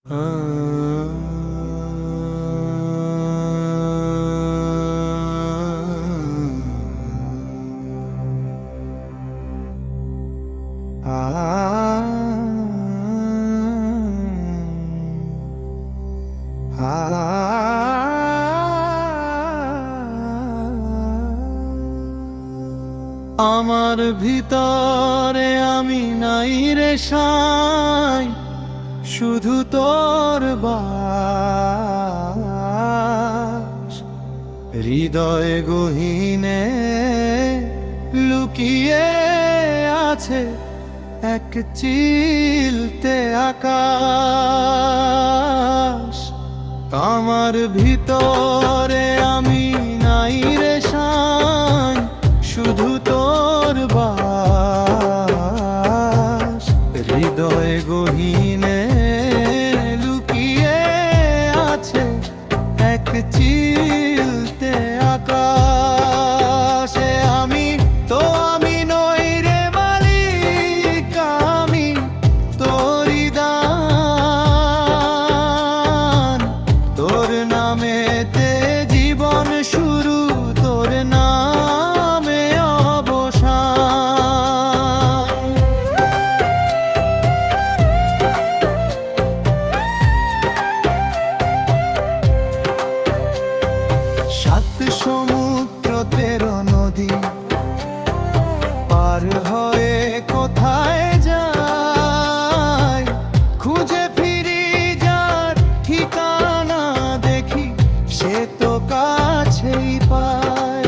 আমার ভিতরে আমি নাই রে সাই, শুধু তোর বাস। হৃদয় গহীনে লুকিয়ে আছে এক চিলতে আকাশ। আমার ভিতরে আমি নাই রে সাই, শুধু তোর বাস। হৃদয় গহীনে লুকিয়ে আছে এক চিলতে আকাশে। আমি নই রে মালিক, আমি তোরই দান। তোর নামেতে জীবন শুরু, তোর নামে অবসান। সাত সমুদ্র 13 নদী পার হয়ে কোথায় যায়, খুঁজে ফিরি যার ঠিকানা দেখি সে তো কাছেই পাই।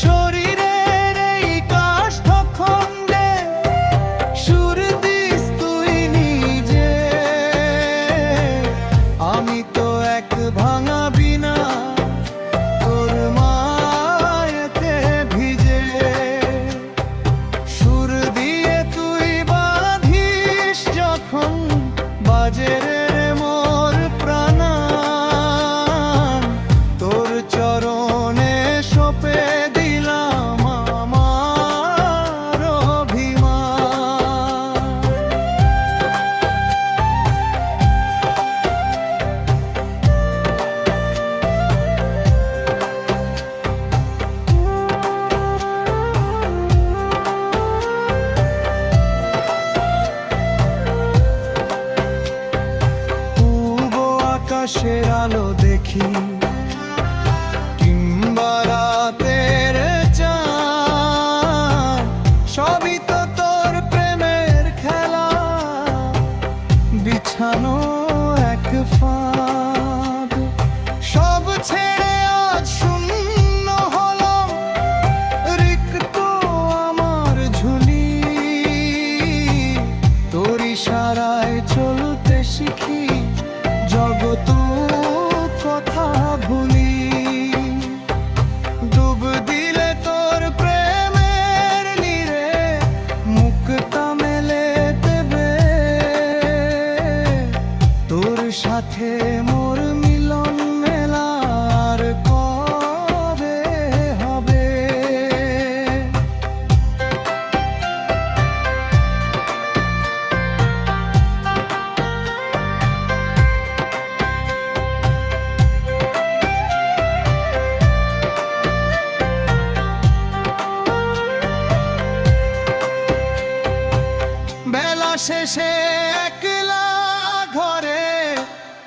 শরীরের এই কাষ্ঠখণ্ডে সুর দিস তুই নিজে। আমি তো এক ভাঙা বিনা, তোর মায়েতে ভিজে। সুর দিয়ে তুই বাঁধিস যখন বাজে রে মোর প্রাণ। তোর চরণে সঁপে দিলাম আমার অভিমান। পূব আকাশের আলো দেখি কিংবা রাতের চাঁদ, সবই তো তোর প্রেমের খেলা, বিছানো এক ফাঁদ। সব ছেড়ে আজ শূন্য হলো, রিক্ত আমার ঝুলি। তোর ইশারায় চলতে শিখি, জগত কথা ভুলি। ডুব দিলে তোর প্রেমের নীরে, মুক্তা মেলে দেবে। তোর সাথে মোর মিলন মেলার কবে হবে? বেলা শেষে একলা ঘরে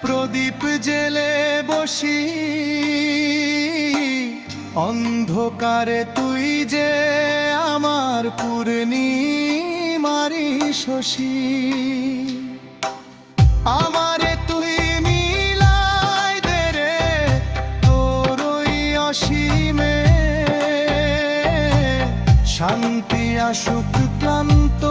প্রদীপ জেলে বসি। অন্ধকারে তুই যে আমার পূর্ণিমারি শশী। আমারে তুই মিলাই দে রে তোর ওই অসীমে। শান্তি আসুক ক্লান্ত